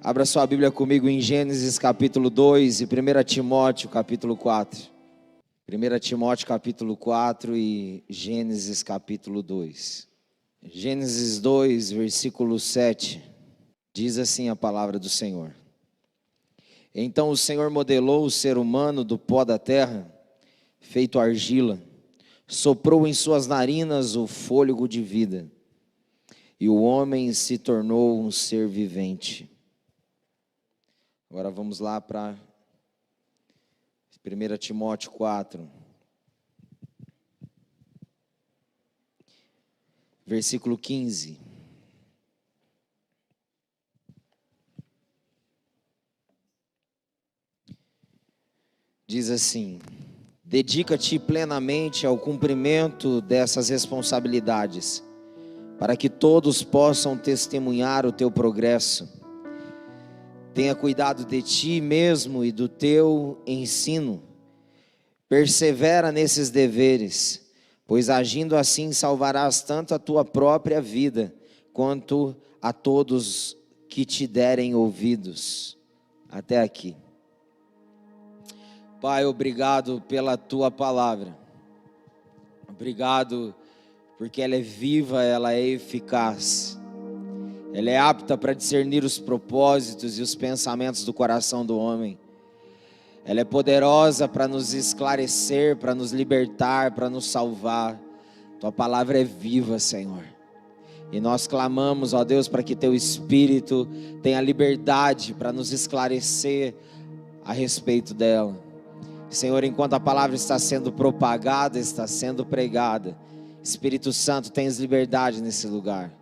Abra sua Bíblia comigo em Gênesis capítulo 2 e 1 Timóteo capítulo 4. 1 Timóteo capítulo 4 e Gênesis capítulo 2. Gênesis 2, versículo 7, diz assim a palavra do Senhor. Então o Senhor modelou o ser humano do pó da terra, feito argila, soprou em suas narinas o fôlego de vida, e o homem se tornou um ser vivente. Agora vamos lá para 1 Timóteo 4, versículo 15. Diz assim: dedica-te plenamente ao cumprimento dessas responsabilidades, para que todos possam testemunhar o teu progresso. Tenha cuidado de ti mesmo e do teu ensino. Persevera nesses deveres, pois agindo assim salvarás tanto a tua própria vida, quanto a todos que te derem ouvidos. Até aqui. Pai, obrigado pela tua palavra. Obrigado porque ela é viva, ela é eficaz. Ela é apta para discernir os propósitos e os pensamentos do coração do homem. Ela é poderosa para nos esclarecer, para nos libertar, para nos salvar. Tua palavra é viva, Senhor. E nós clamamos, ó Deus, para que teu Espírito tenha liberdade para nos esclarecer a respeito dela. Senhor, enquanto a palavra está sendo propagada, está sendo pregada, Espírito Santo, tens liberdade nesse lugar,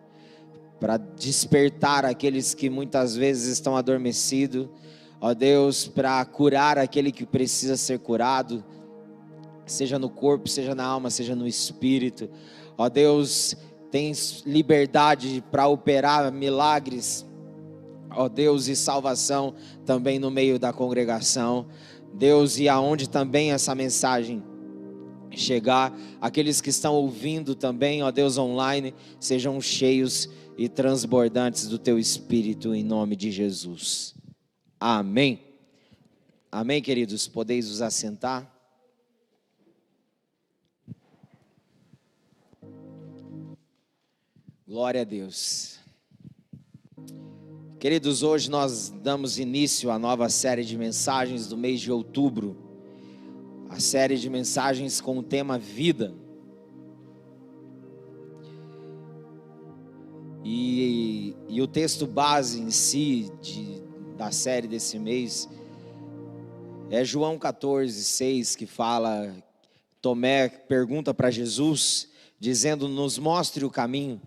para despertar aqueles que muitas vezes estão adormecidos, ó Deus, para curar aquele que precisa ser curado, seja no corpo, seja na alma, seja no espírito. Ó Deus, tens liberdade para operar milagres, ó Deus, e salvação também no meio da congregação. Deus, e aonde também essa mensagem chegar, aqueles que estão ouvindo também, ó Deus, online, sejam cheios e transbordantes do teu Espírito, em nome de Jesus. Amém. Amém, queridos, podeis vos assentar. Glória a Deus. Queridos, hoje nós damos início à nova série de mensagens do mês de outubro. A série de mensagens com o tema vida. E o texto base em si da série desse mês é João 14:6, que fala, Tomé pergunta para Jesus, dizendo, nos mostre o caminho.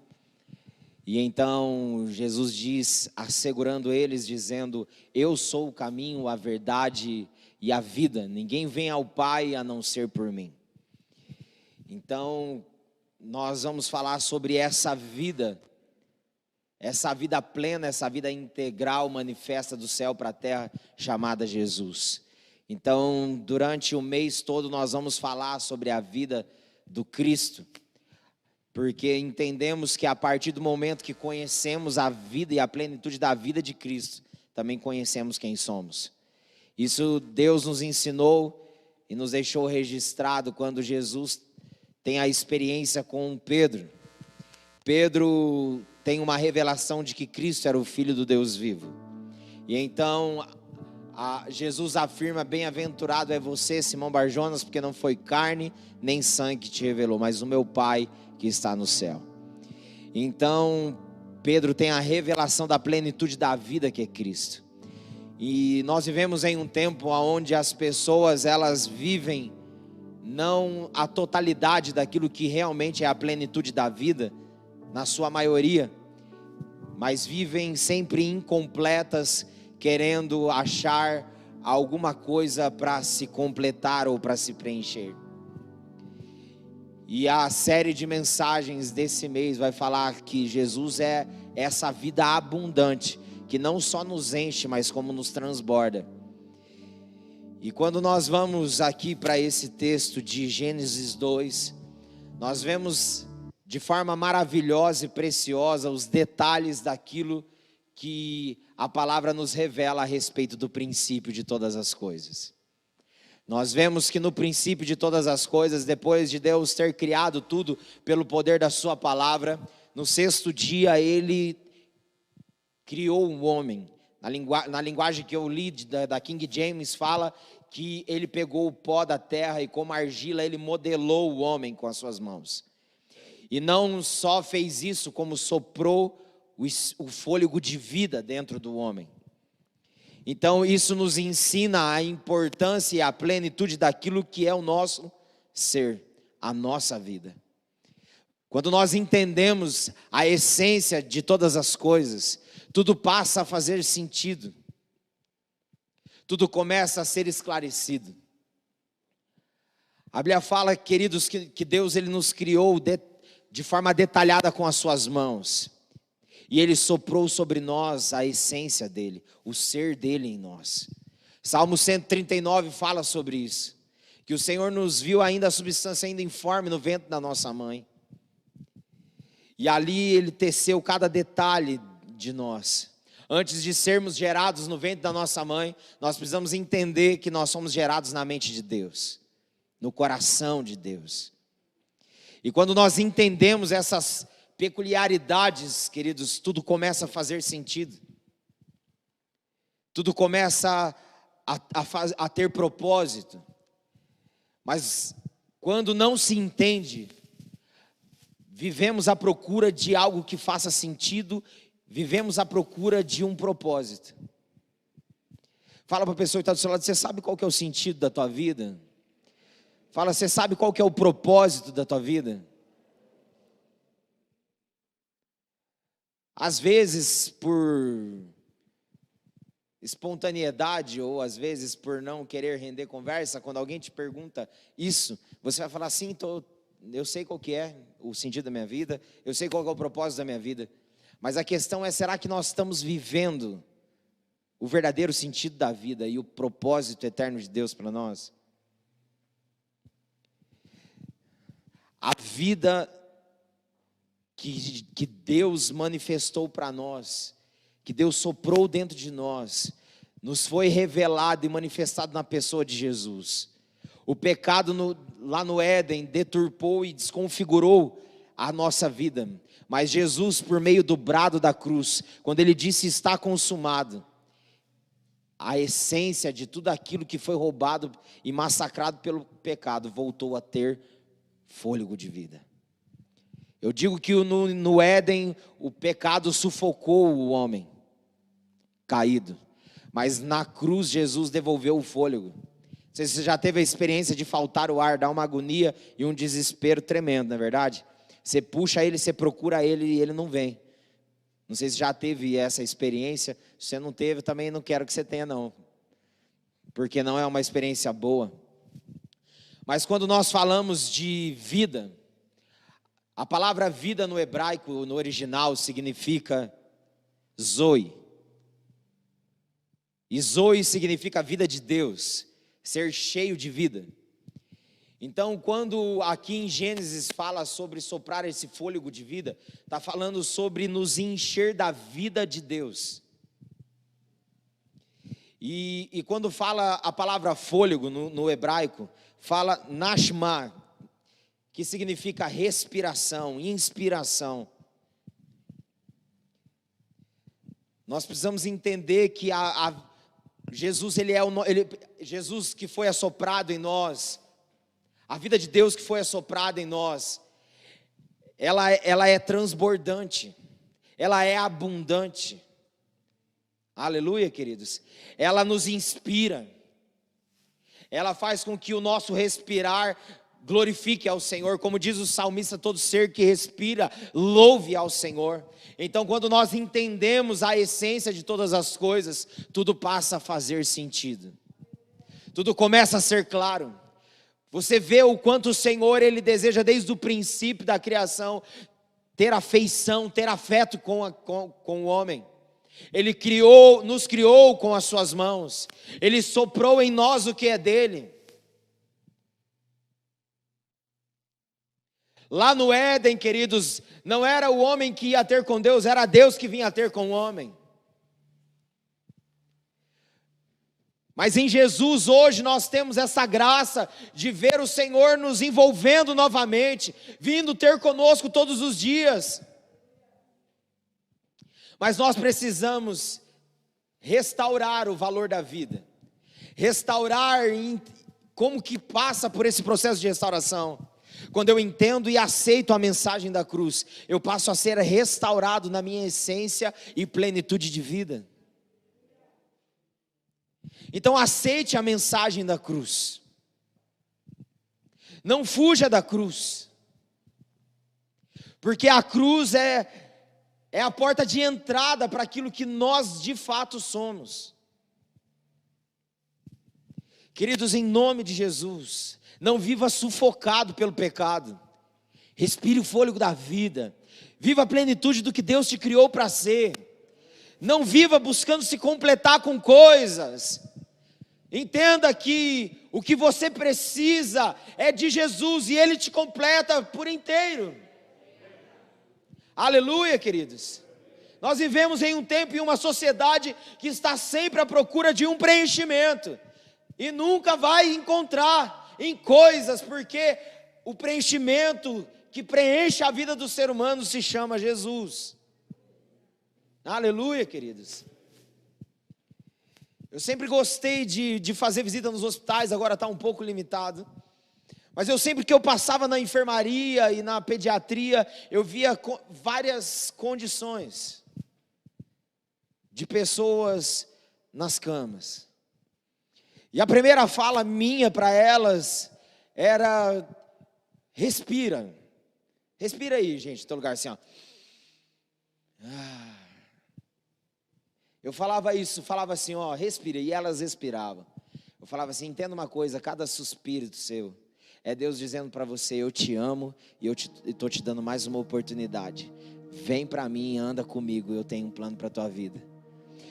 E então Jesus diz, assegurando eles, dizendo, eu sou o caminho, a verdade e a vida. Ninguém vem ao Pai a não ser por mim. Então, nós vamos falar sobre essa vida plena, essa vida integral, manifesta do céu para a terra, chamada Jesus. Então, durante o mês todo, nós vamos falar sobre a vida do Cristo, porque entendemos que a partir do momento que conhecemos a vida e a plenitude da vida de Cristo, também conhecemos quem somos. Isso Deus nos ensinou e nos deixou registrado quando Jesus tem a experiência com Pedro. Pedro tem uma revelação de que Cristo era o Filho do Deus vivo. E então Jesus afirma, bem-aventurado é você, Simão Barjonas, porque não foi carne nem sangue que te revelou, mas o meu Pai que está no céu. Então Pedro tem a revelação da plenitude da vida que é Cristo. E nós vivemos em um tempo onde as pessoas, elas vivem não a totalidade daquilo que realmente é a plenitude da vida, na sua maioria, mas vivem sempre incompletas, querendo achar alguma coisa para se completar ou para se preencher. E a série de mensagens desse mês vai falar que Jesus é essa vida abundante, que não só nos enche, mas como nos transborda. E quando nós vamos aqui para esse texto de Gênesis 2, nós vemos de forma maravilhosa e preciosa os detalhes daquilo que a palavra nos revela a respeito do princípio de todas as coisas. Nós vemos que no princípio de todas as coisas, depois de Deus ter criado tudo pelo poder da sua palavra, no sexto dia Ele criou o homem. Na linguagem que eu li da King James, fala que Ele pegou o pó da terra e como argila Ele modelou o homem com as suas mãos. E não só fez isso, como soprou o fôlego de vida dentro do homem. Então isso nos ensina a importância e a plenitude daquilo que é o nosso ser, a nossa vida. Quando nós entendemos a essência de todas as coisas, tudo passa a fazer sentido. Tudo começa a ser esclarecido. A Bíblia fala, queridos, que Deus Ele nos criou de forma detalhada com as suas mãos. E Ele soprou sobre nós a essência dEle, o ser dEle em nós. Salmo 139 fala sobre isso. Que o Senhor nos viu ainda a substância ainda informe no ventre da nossa mãe. E ali Ele teceu cada detalhe de nós. Antes de sermos gerados no ventre da nossa mãe, nós precisamos entender que nós somos gerados na mente de Deus, no coração de Deus. E quando nós entendemos essas peculiaridades, queridos, tudo começa a fazer sentido. Tudo começa a ter propósito. Mas quando não se entende, vivemos à procura de algo que faça sentido, vivemos à procura de um propósito. Fala para a pessoa que está do seu lado, você sabe qual que é o sentido da tua vida? Fala, você sabe qual que é o propósito da tua vida? Às vezes por espontaneidade ou às vezes por não querer render conversa, quando alguém te pergunta isso, você vai falar assim, eu sei qual que é o sentido da minha vida, eu sei qual que é o propósito da minha vida, mas a questão é, será que nós estamos vivendo o verdadeiro sentido da vida e o propósito eterno de Deus para nós? A vida que Deus manifestou para nós, que Deus soprou dentro de nós, nos foi revelado e manifestado na pessoa de Jesus. O pecado lá no Éden deturpou e desconfigurou a nossa vida, mas Jesus, por meio do brado da cruz, quando Ele disse está consumado, a essência de tudo aquilo que foi roubado e massacrado pelo pecado voltou a ter fôlego de vida. Eu digo que no Éden o pecado sufocou o homem caído, mas na cruz Jesus devolveu o fôlego. Não sei se você já teve a experiência de faltar o ar, dar uma agonia e um desespero tremendo, não é verdade? Você puxa ele, você procura ele e ele não vem. Não sei se já teve essa experiência. Se você não teve, também não quero que você tenha não, porque não é uma experiência boa. Mas quando nós falamos de vida, a palavra vida no hebraico, no original, significa Zoe. E Zoe significa vida de Deus, ser cheio de vida. Então, quando aqui em Gênesis fala sobre soprar esse fôlego de vida, está falando sobre nos encher da vida de Deus. E quando fala a palavra fôlego no hebraico, fala nashma, que significa respiração, inspiração. Nós precisamos entender que Jesus, Jesus que foi assoprado em nós, a vida de Deus que foi assoprada em nós, ela é transbordante, ela é abundante. Aleluia, queridos. Ela nos inspira, ela faz com que o nosso respirar glorifique ao Senhor, como diz o salmista, todo ser que respira, louve ao Senhor. Então, quando nós entendemos a essência de todas as coisas, tudo passa a fazer sentido, tudo começa a ser claro. Você vê o quanto o Senhor, Ele deseja desde o princípio da criação, ter afeição, ter afeto com o homem. Ele nos criou com as suas mãos, Ele soprou em nós o que é dele. Lá no Éden, queridos, não era o homem que ia ter com Deus, era Deus que vinha ter com o homem. Mas em Jesus hoje nós temos essa graça de ver o Senhor nos envolvendo novamente, vindo ter conosco todos os dias. Mas nós precisamos restaurar o valor da vida, restaurar como que passa por esse processo de restauração. Quando eu entendo e aceito a mensagem da cruz, eu passo a ser restaurado na minha essência e plenitude de vida. Então aceite a mensagem da cruz, não fuja da cruz, porque a cruz é a porta de entrada para aquilo que nós de fato somos. Queridos, em nome de Jesus, não viva sufocado pelo pecado, respire o fôlego da vida, viva a plenitude do que Deus te criou para ser, não viva buscando se completar com coisas. Entenda que o que você precisa é de Jesus e Ele te completa por inteiro. Aleluia, queridos. Nós vivemos em um tempo e uma sociedade que está sempre à procura de um preenchimento e nunca vai encontrar em coisas, porque o preenchimento que preenche a vida do ser humano se chama Jesus. Aleluia, queridos. Eu sempre gostei de fazer visita nos hospitais, agora está um pouco limitado. Mas eu sempre que eu passava na enfermaria e na pediatria, eu via várias condições de pessoas nas camas. E a primeira fala minha para elas era: respira. Respira aí, gente, no teu lugar assim, ó. Eu falava isso, falava assim, ó, respira, e elas respiravam. Eu falava assim, entenda uma coisa, cada suspiro seu é Deus dizendo para você: eu te amo e eu estou te dando mais uma oportunidade. Vem para mim, anda comigo, eu tenho um plano para a tua vida.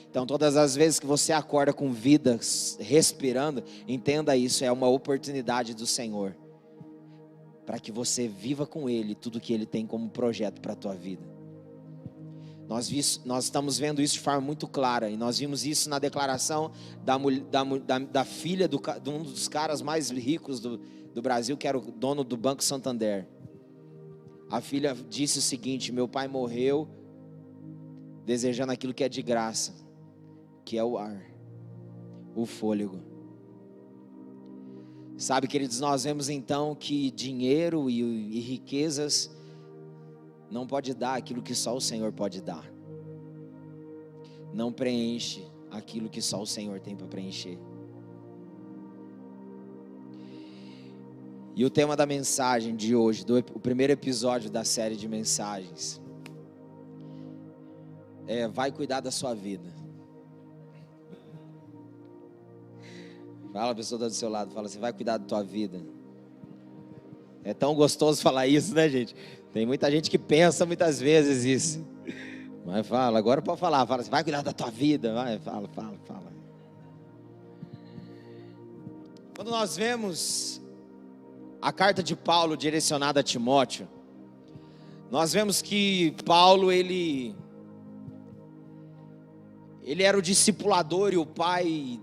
Então todas as vezes que você acorda com vida, respirando, entenda isso, é uma oportunidade do Senhor, para que você viva com Ele tudo que Ele tem como projeto para a tua vida. Nós estamos vendo isso de forma muito clara, e nós vimos isso na declaração da filha de um dos caras mais ricos do Brasil, que era o dono do Banco Santander. A filha disse o seguinte: meu pai morreu desejando aquilo que é de graça, que é o ar, o fôlego. Sabe, queridos, nós vemos então que dinheiro e riquezas não pode dar aquilo que só o Senhor pode dar. Não preenche aquilo que só o Senhor tem para preencher. E o tema da mensagem de hoje, o primeiro episódio da série de mensagens, vai cuidar da sua vida. Fala a pessoa do seu lado, fala assim: vai cuidar da tua vida. É tão gostoso falar isso, né, gente? Tem muita gente que pensa muitas vezes isso. Mas fala, agora pode falar. Fala assim: vai cuidar da tua vida. Vai, fala. Quando nós vemos a carta de Paulo direcionada a Timóteo, nós vemos que Paulo, ele era o discipulador e o pai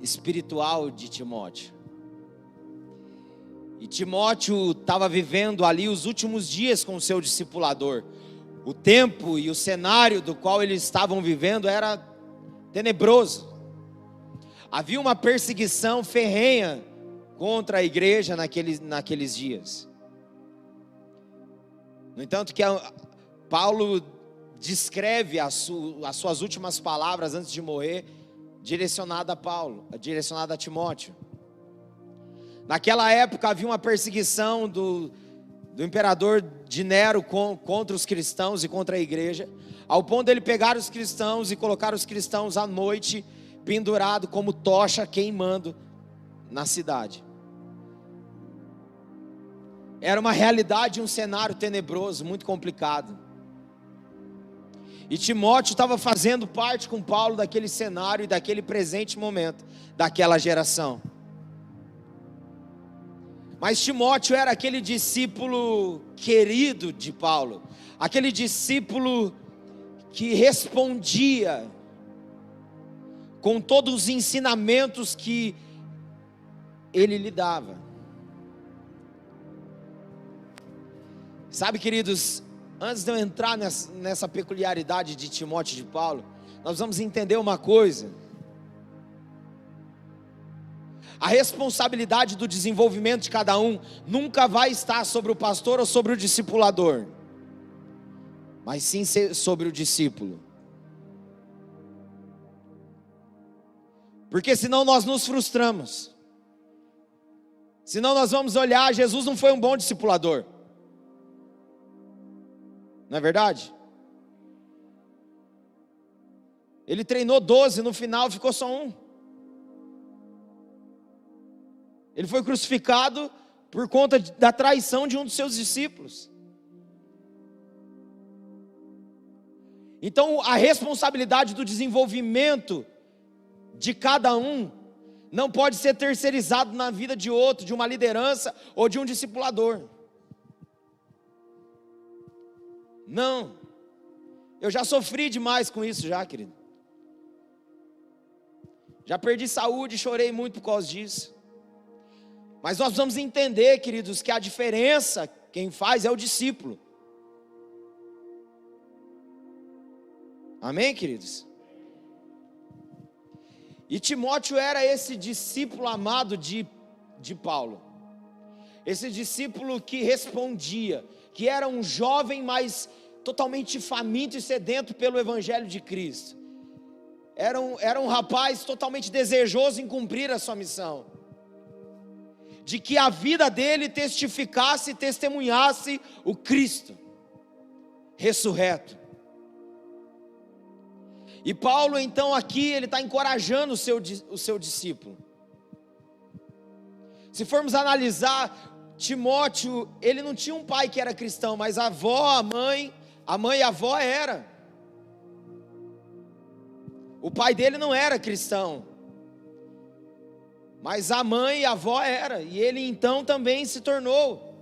espiritual de Timóteo. E Timóteo estava vivendo ali os últimos dias com o seu discipulador. O tempo e o cenário do qual eles estavam vivendo era tenebroso. Havia uma perseguição ferrenha contra a igreja naqueles dias. No entanto, que Paulo descreve as suas últimas palavras antes de morrer, direcionada a Timóteo. Naquela época havia uma perseguição do imperador de Nero contra os cristãos e contra a igreja, ao ponto dele pegar os cristãos e colocar os cristãos à noite, pendurado como tocha, queimando na cidade. Era uma realidade, um cenário tenebroso, muito complicado. E Timóteo estava fazendo parte com Paulo daquele cenário e daquele presente momento, daquela geração. Mas Timóteo era aquele discípulo querido de Paulo, aquele discípulo que respondia com todos os ensinamentos que ele lhe dava. Sabe, queridos, antes de eu entrar nessa peculiaridade de Timóteo e de Paulo, nós vamos entender uma coisa. A responsabilidade do desenvolvimento de cada um nunca vai estar sobre o pastor ou sobre o discipulador, mas sim sobre o discípulo. Porque senão nós nos frustramos. Senão nós vamos olhar, Jesus não foi um bom discipulador. Não é verdade? Ele treinou 12, no final ficou só um. Ele foi crucificado por conta da traição de um dos seus discípulos. Então a responsabilidade do desenvolvimento de cada um não pode ser terceirizado na vida de outro, de uma liderança ou de um discipulador. Não. Eu já sofri demais com isso já, querido. Já perdi saúde e chorei muito por causa disso. Mas nós vamos entender, queridos, que a diferença, quem faz é o discípulo. Amém, queridos? E Timóteo era esse discípulo amado de Paulo. Esse discípulo que respondia, que era um jovem, mas totalmente faminto e sedento pelo Evangelho de Cristo. Era um rapaz totalmente desejoso em cumprir a sua missão. De que a vida dele testificasse e testemunhasse o Cristo ressurreto. E Paulo então aqui ele está encorajando o seu discípulo. Se formos analisar, Timóteo, ele não tinha um pai que era cristão, mas a avó, a mãe e a avó era. O pai dele não era cristão, mas a mãe e a avó era, e ele então também se tornou.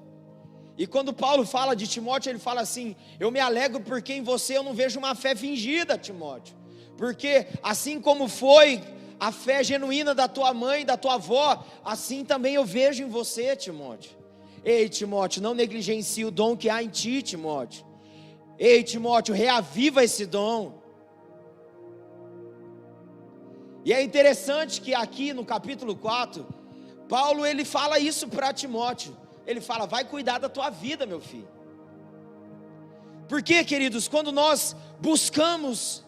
E quando Paulo fala de Timóteo, ele fala assim: eu me alegro porque em você eu não vejo uma fé fingida, Timóteo, porque assim como foi a fé genuína da tua mãe e da tua avó, assim também eu vejo em você, Timóteo. Ei, Timóteo, não negligencie o dom que há em ti, Timóteo. Ei, Timóteo, reaviva esse dom. E é interessante que aqui no capítulo 4, Paulo ele fala isso para Timóteo. Ele fala: vai cuidar da tua vida, meu filho. Porque, queridos, quando nós buscamos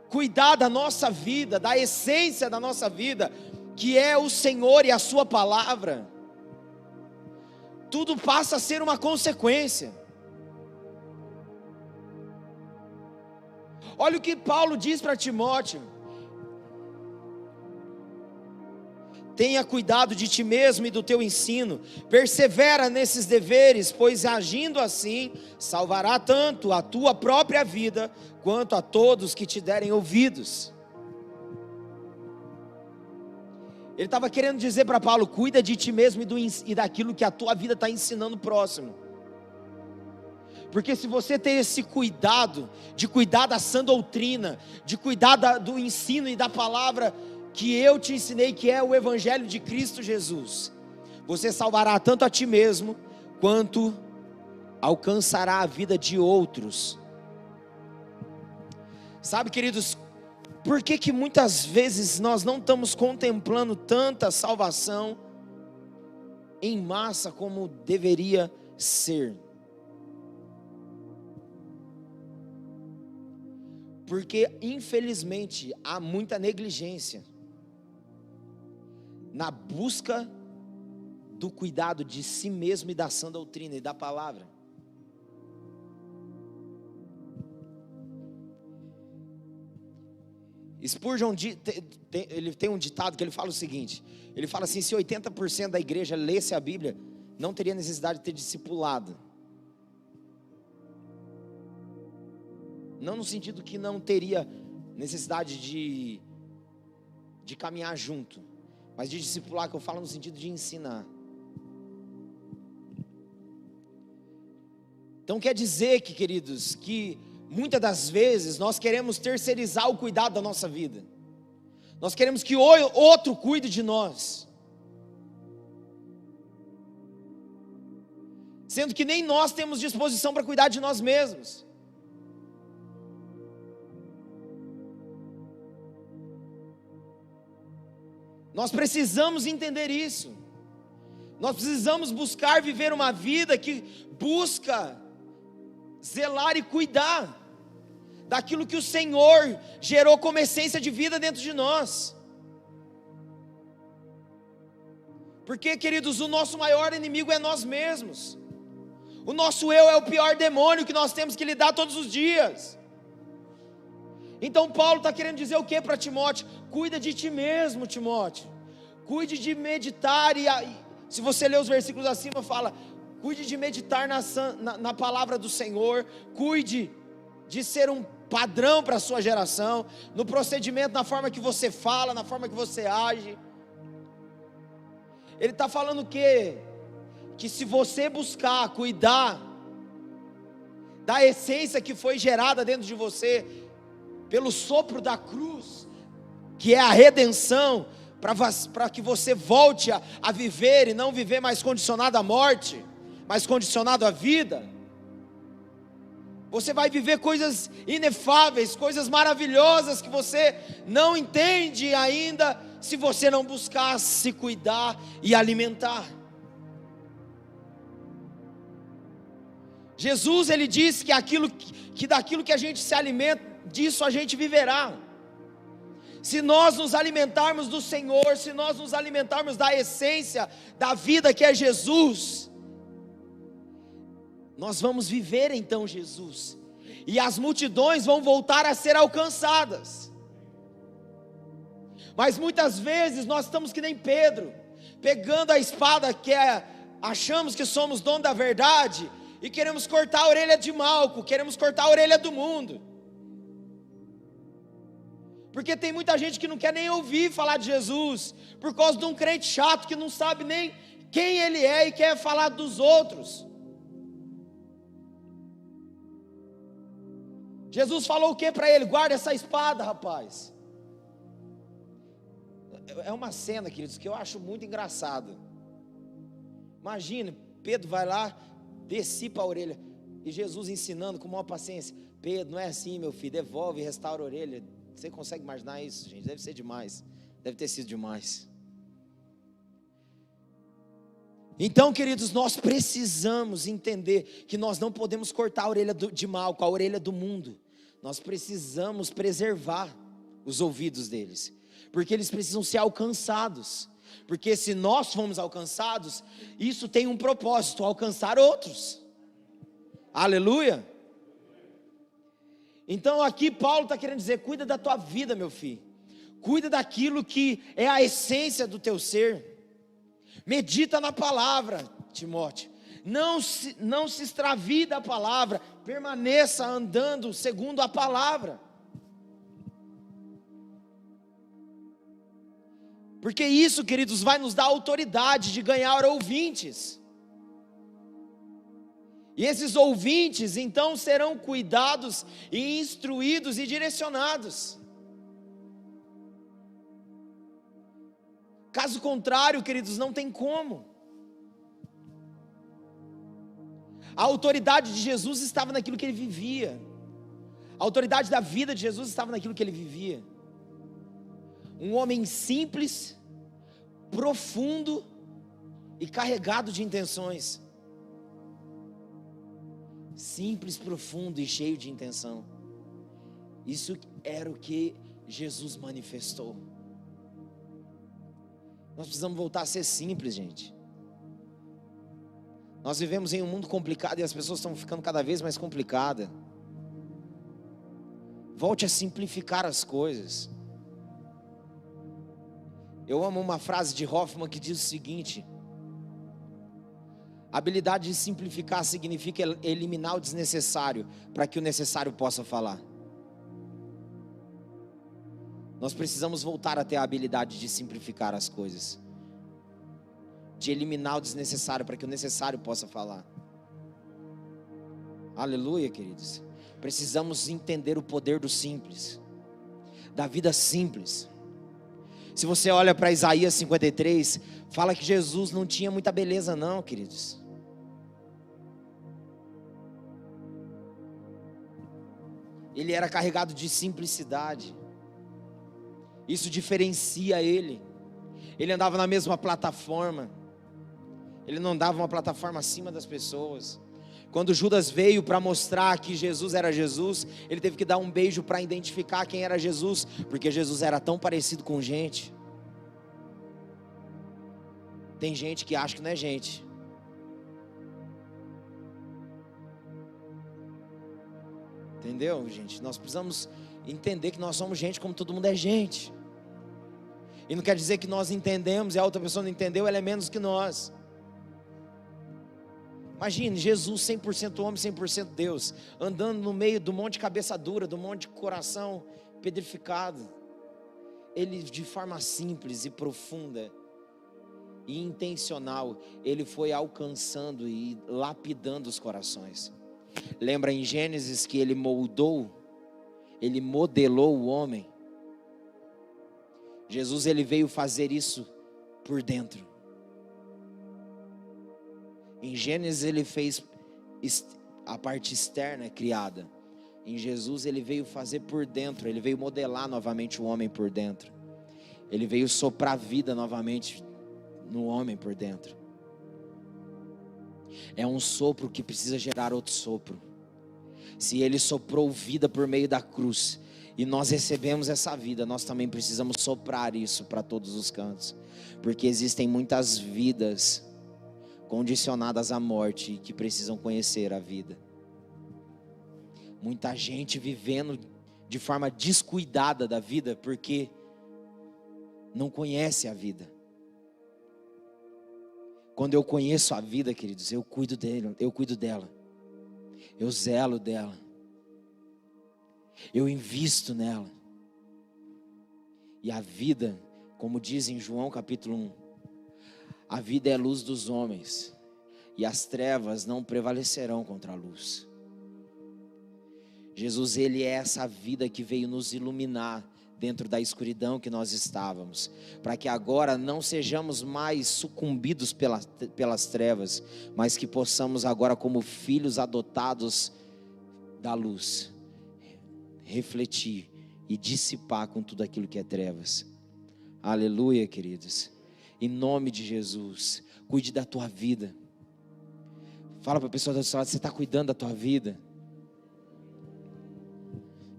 cuidar da nossa vida, da essência da nossa vida, que é o Senhor e a sua palavra, tudo passa a ser uma consequência. Olha o que Paulo diz para Timóteo: tenha cuidado de ti mesmo e do teu ensino, persevera nesses deveres, pois agindo assim, salvará tanto a tua própria vida, quanto a todos que te derem ouvidos. Ele estava querendo dizer para Paulo: cuida de ti mesmo e daquilo que a tua vida está ensinando o próximo. Porque se você tem esse cuidado, de cuidar da sã doutrina, de cuidar do ensino e da palavra que eu te ensinei, que é o Evangelho de Cristo Jesus, você salvará tanto a ti mesmo, quanto alcançará a vida de outros. Sabe, queridos, por que muitas vezes nós não estamos contemplando tanta salvação em massa como deveria ser? Porque infelizmente há muita negligência na busca do cuidado de si mesmo e da sã doutrina e da palavra. Spurgeon ele tem um ditado que ele fala o seguinte: ele fala assim: se 80% da igreja lesse a Bíblia, não teria necessidade de ter discipulado. Não no sentido que não teria necessidade de caminhar junto, mas de discipular, que eu falo no sentido de ensinar. Então quer dizer que, queridos, que muitas das vezes nós queremos terceirizar o cuidado da nossa vida. Nós queremos que outro cuide de nós, sendo que nem nós temos disposição para cuidar de nós mesmos. Nós precisamos entender isso. Nós precisamos buscar viver uma vida que busca zelar e cuidar daquilo que o Senhor gerou como essência de vida dentro de nós. Porque, queridos, o nosso maior inimigo é nós mesmos. O nosso eu é o pior demônio que nós temos que lidar todos os dias. Então Paulo está querendo dizer o que para Timóteo? Cuida de ti mesmo, Timóteo. Cuide de meditar, se você ler os versículos acima, fala, cuide de meditar na palavra do Senhor, cuide de ser um padrão para a sua geração, no procedimento, na forma que você fala, na forma que você age. Ele está falando o quê? Que se você buscar cuidar da essência que foi gerada dentro de você, pelo sopro da cruz, que é a redenção, para que você volte a viver, e não viver mais condicionado à morte, mas condicionado à vida, você vai viver coisas inefáveis, coisas maravilhosas, que você não entende ainda, se você não buscar se cuidar e alimentar. Jesus, ele disse que daquilo que a gente se alimenta, disso a gente viverá. Se nós nos alimentarmos do Senhor, se nós nos alimentarmos da essência da vida que é Jesus, nós vamos viver então Jesus, e as multidões vão voltar a ser alcançadas. Mas muitas vezes nós estamos que nem Pedro, pegando a espada achamos que somos dono da verdade, e queremos cortar a orelha de Malco, queremos cortar a orelha do mundo. Porque tem muita gente que não quer nem ouvir falar de Jesus, por causa de um crente chato que não sabe nem quem ele é e quer falar dos outros. Jesus falou o que para ele? Guarda essa espada, rapaz. É uma cena, queridos, que eu acho muito engraçada. Imagina, Pedro vai lá, dissipa a orelha, e Jesus ensinando com maior paciência: Pedro, não é assim, meu filho, devolve e restaura a orelha. Você consegue imaginar isso, gente? Deve ser demais, deve ter sido demais. Então, queridos, nós precisamos entender que nós não podemos cortar a orelha de Malco, a orelha do mundo. Nós precisamos preservar os ouvidos deles, porque eles precisam ser alcançados. Porque se nós formos alcançados, isso tem um propósito: alcançar outros. Aleluia. Então aqui Paulo está querendo dizer: cuida da tua vida, meu filho, cuida daquilo que é a essência do teu ser. Medita na palavra, Timóteo, não se extravie da palavra, permaneça andando segundo a palavra. Porque isso, queridos, vai nos dar autoridade de ganhar ouvintes. E esses ouvintes, então, serão cuidados e instruídos e direcionados. Caso contrário, queridos, não tem como. A autoridade de Jesus estava naquilo que ele vivia. A autoridade da vida de Jesus estava naquilo que ele vivia. Um homem simples, profundo e carregado de intenções. Simples, profundo e cheio de intenção. Isso era o que Jesus manifestou. Nós precisamos voltar a ser simples, gente. Nós vivemos em um mundo complicado e as pessoas estão ficando cada vez mais complicadas. Volte a simplificar as coisas. Eu amo uma frase de Hoffman que diz o seguinte: a habilidade de simplificar significa eliminar o desnecessário, para que o necessário possa falar. Nós precisamos voltar a ter a habilidade de simplificar as coisas, de eliminar o desnecessário, para que o necessário possa falar. Aleluia, queridos. Precisamos entender o poder do simples, da vida simples. Se você olha para Isaías 53, fala que Jesus não tinha muita beleza não, queridos. Ele era carregado de simplicidade. Isso diferencia ele. Ele andava na mesma plataforma. Ele não dava uma plataforma acima das pessoas. Quando Judas veio para mostrar que Jesus era Jesus, ele teve que dar um beijo para identificar quem era Jesus, porque Jesus era tão parecido com gente. Tem gente que acha que não é gente. Entendeu, gente? Nós precisamos entender que nós somos gente como todo mundo é gente. E não quer dizer que nós entendemos e a outra pessoa não entendeu, ela é menos que nós. Imagine, Jesus 100% homem, 100% Deus, andando no meio do monte de cabeça dura, do monte de coração pedrificado. Ele, de forma simples e profunda e intencional, ele foi alcançando e lapidando os corações. Lembra em Gênesis que ele moldou, ele modelou o homem? Jesus, ele veio fazer isso por dentro. Em Gênesis ele fez a parte externa criada. Em Jesus ele veio fazer por dentro, ele veio modelar novamente o homem por dentro. Ele veio soprar vida novamente no homem por dentro. É um sopro que precisa gerar outro sopro. Se ele soprou vida por meio da cruz, e nós recebemos essa vida, nós também precisamos soprar isso para todos os cantos. Porque existem muitas vidas condicionadas à morte e que precisam conhecer a vida. Muita gente vivendo de forma descuidada da vida porque não conhece a vida. Quando eu conheço a vida, queridos, eu cuido dela. Eu zelo dela. Eu invisto nela. E a vida, como diz em João capítulo 1, a vida é a luz dos homens, e as trevas não prevalecerão contra a luz. Jesus, ele é essa vida que veio nos iluminar dentro da escuridão que nós estávamos, para que agora não sejamos mais sucumbidos pelas trevas, mas que possamos agora, como filhos adotados da luz, refletir e dissipar com tudo aquilo que é trevas. Aleluia, queridos. Em nome de Jesus, cuide da tua vida. Fala para a pessoa do outro lado, você está cuidando da tua vida?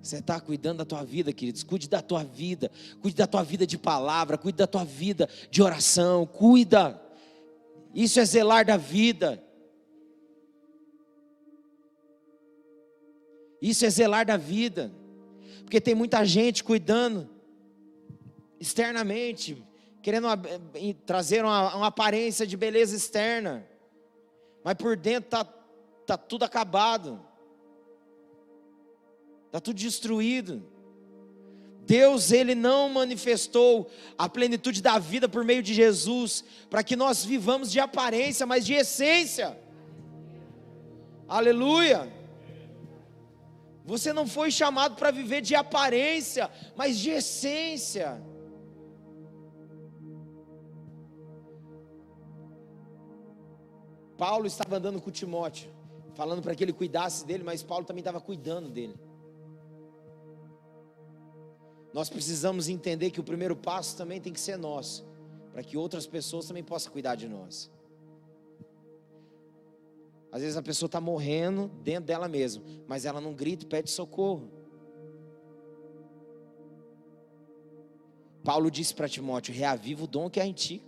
Você está cuidando da tua vida, queridos? Cuide da tua vida. Cuide da tua vida de palavra. Cuide da tua vida de oração. Cuida. Isso é zelar da vida. Isso é zelar da vida. Porque tem muita gente cuidando externamente, querendo trazer uma aparência de beleza externa, mas por dentro tá tudo acabado, está tudo destruído. Deus, ele não manifestou a plenitude da vida por meio de Jesus, para que nós vivamos de aparência, mas de essência. Aleluia. Você não foi chamado para viver de aparência, mas de essência. Paulo estava andando com Timóteo, falando para que ele cuidasse dele, mas Paulo também estava cuidando dele. Nós precisamos entender que o primeiro passo também tem que ser nosso, para que outras pessoas também possam cuidar de nós. Às vezes a pessoa está morrendo dentro dela mesma, mas ela não grita e pede socorro. Paulo disse para Timóteo: reaviva o dom que há em ti.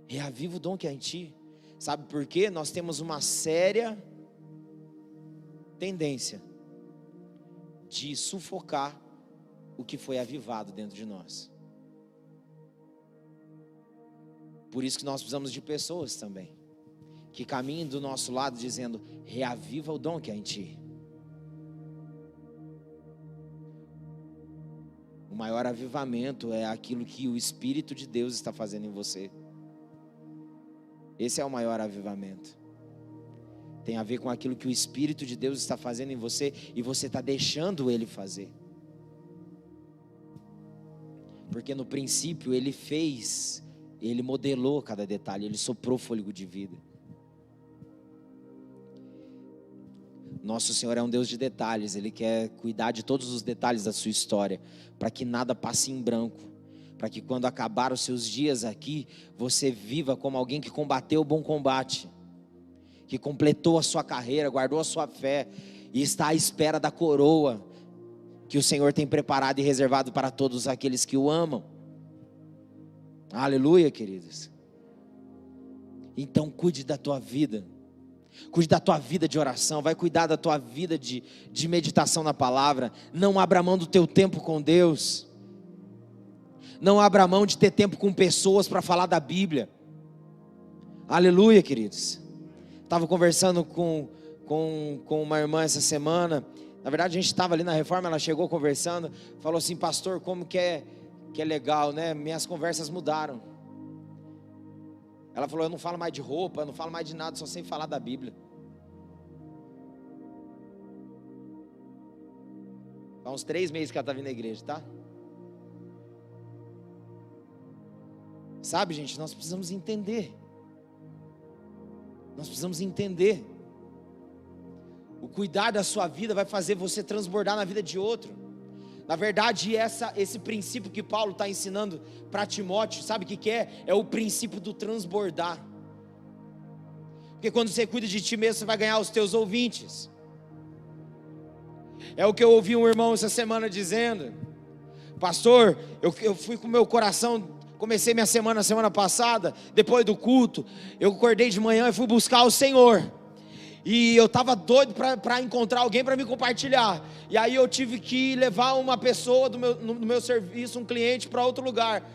Reaviva o dom que há em ti. Sabe por quê? Nós temos uma séria tendência de sufocar o que foi avivado dentro de nós. Por isso que nós precisamos de pessoas também, que caminhem do nosso lado dizendo: reaviva o dom que há em ti. O maior avivamento é aquilo que o Espírito de Deus está fazendo em você. Esse é o maior avivamento. Tem a ver com aquilo que o Espírito de Deus está fazendo em você, e você está deixando Ele fazer. Porque no princípio ele modelou cada detalhe, ele soprou fôlego de vida. Nosso Senhor é um Deus de detalhes, Ele quer cuidar de todos os detalhes da sua história, para que nada passe em branco, para que quando acabar os seus dias aqui, você viva como alguém que combateu o bom combate, que completou a sua carreira, guardou a sua fé, e está à espera da coroa, que o Senhor tem preparado e reservado para todos aqueles que o amam. Aleluia, queridos. Então cuide da tua vida. Cuide da tua vida de oração, vai cuidar da tua vida de meditação na palavra. Não abra mão do teu tempo com Deus. Não abra mão de ter tempo com pessoas para falar da Bíblia. Aleluia, queridos. Estava conversando com uma irmã essa semana. Na verdade a gente estava ali na Reforma, ela chegou conversando, falou assim: pastor, como que é legal, né? Minhas conversas mudaram. Ela falou: eu não falo mais de roupa, eu não falo mais de nada, só sei falar da Bíblia. Há uns 3 meses que ela está vindo na igreja, tá? Sabe, gente, nós precisamos entender. Nós precisamos entender. O cuidar da sua vida vai fazer você transbordar na vida de outro. Na verdade, esse princípio que Paulo está ensinando para Timóteo, sabe o que é? É o princípio do transbordar. Porque quando você cuida de ti mesmo, você vai ganhar os teus ouvintes. É o que eu ouvi um irmão essa semana dizendo: pastor, eu fui com o meu coração, comecei minha semana passada, depois do culto, eu acordei de manhã e fui buscar o Senhor. E eu estava doido para encontrar alguém para me compartilhar. E aí eu tive que levar uma pessoa do meu serviço, um cliente, para outro lugar.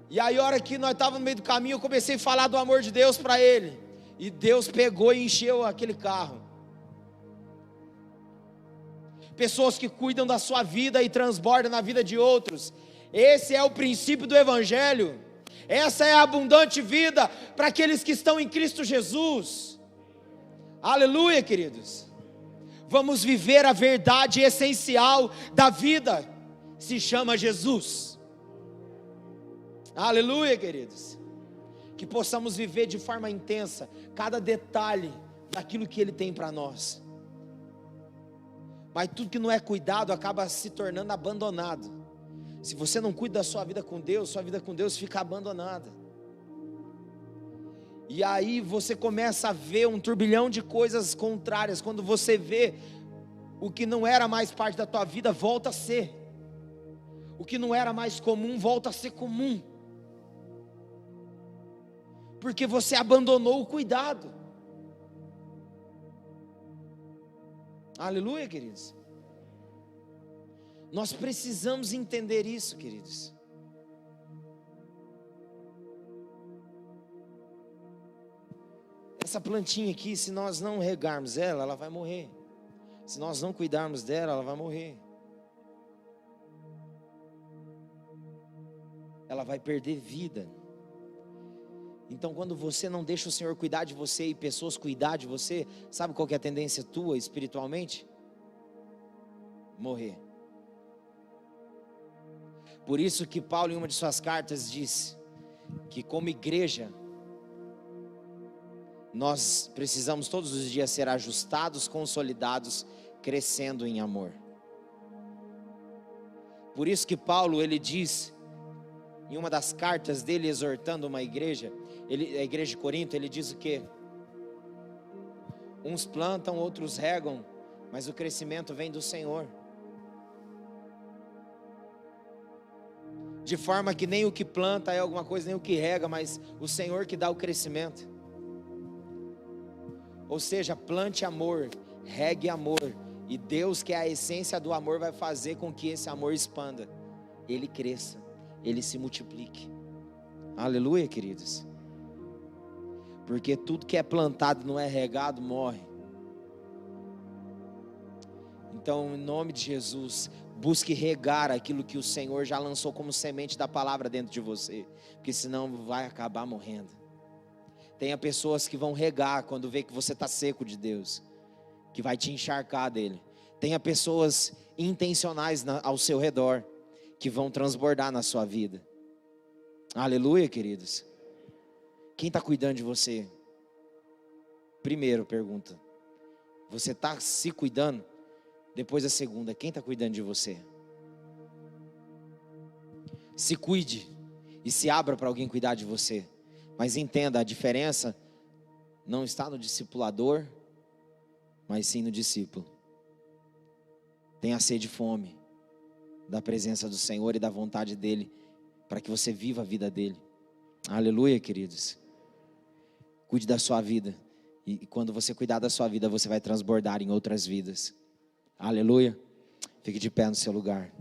E aí a hora que nós estávamos no meio do caminho, eu comecei a falar do amor de Deus para ele. E Deus pegou e encheu aquele carro. Pessoas que cuidam da sua vida e transbordam na vida de outros. Esse é o princípio do Evangelho. Essa é a abundante vida para aqueles que estão em Cristo Jesus. Aleluia, queridos. Vamos viver a verdade essencial da vida. Se chama Jesus. Aleluia, queridos. Que possamos viver de forma intensa cada detalhe daquilo que Ele tem para nós. Mas tudo que não é cuidado acaba se tornando abandonado. Se você não cuida da sua vida com Deus fica abandonada. E aí você começa a ver um turbilhão de coisas contrárias. Quando você vê, o que não era mais parte da tua vida volta a ser. O que não era mais comum volta a ser comum. Porque você abandonou o cuidado. Aleluia, queridos. Nós precisamos entender isso, queridos. Essa plantinha aqui, se nós não regarmos ela vai morrer. Se nós não cuidarmos dela, ela vai morrer. Ela vai perder vida. Então, quando você não deixa o Senhor cuidar de você e pessoas cuidar de você, sabe qual que é a tendência tua espiritualmente? Morrer. Por isso que Paulo, em uma de suas cartas, diz que como igreja, nós precisamos todos os dias ser ajustados, consolidados, crescendo em amor. Por isso que Paulo, ele diz, em uma das cartas dele, exortando uma igreja, a igreja de Corinto, ele diz o quê? Uns plantam, outros regam, mas o crescimento vem do Senhor. De forma que nem o que planta é alguma coisa, nem o que rega, mas o Senhor que dá o crescimento. Ou seja, plante amor, regue amor, e Deus, que é a essência do amor, vai fazer com que esse amor expanda, ele cresça, ele se multiplique. Aleluia, queridos. Porque tudo que é plantado não é regado, morre. Então, em nome de Jesus, busque regar aquilo que o Senhor já lançou como semente da palavra dentro de você, porque senão vai acabar morrendo. Tenha pessoas que vão regar quando vê que você está seco de Deus, que vai te encharcar dele. Tenha pessoas intencionais ao seu redor, que vão transbordar na sua vida. Aleluia, queridos. Quem está cuidando de você? Primeiro pergunta, você está se cuidando? Depois a segunda, quem está cuidando de você? Se cuide e se abra para alguém cuidar de você. Mas entenda, a diferença não está no discipulador, mas sim no discípulo. Tenha sede e fome da presença do Senhor e da vontade dEle, para que você viva a vida dEle. Aleluia, queridos. Cuide da sua vida. E quando você cuidar da sua vida, você vai transbordar em outras vidas. Aleluia. Fique de pé no seu lugar.